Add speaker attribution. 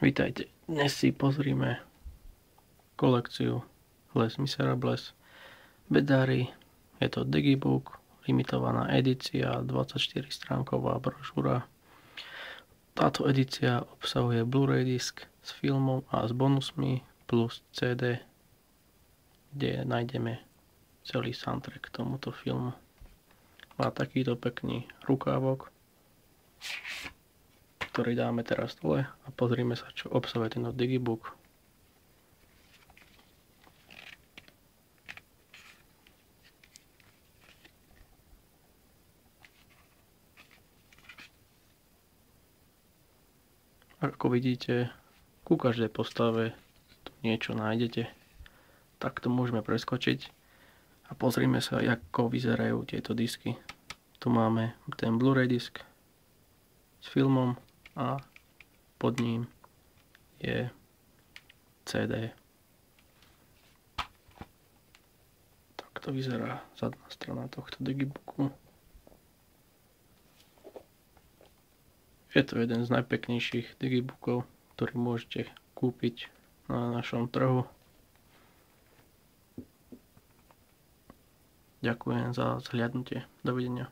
Speaker 1: Vítajte. Dnes si pozrime kolekciu Les Miserables Bedary. Je to digibook, limitovaná edícia, 24-stránková brožúra. Táto edícia obsahuje Blu-ray disk s filmom a s bonusmi plus CD, kde nájdeme celý soundtrack k tomuto filmu. Má takýto pekný rukávok, ktorý dáme teraz dole a pozrime sa, čo obsahuje tento digibook. Ako vidíte, ku každej postave tu niečo nájdete. Tak to môžeme preskočiť a pozrime sa, ako vyzerajú tieto disky. Tu máme ten Blu-ray disk s filmom a pod ním je CD. Tak to vyzerá zadná strana tohto digibooku. Je to jeden z najpeknejších digibookov, ktorý môžete kúpiť na našom trhu. Ďakujem za zhliadnutie. Dovidenia.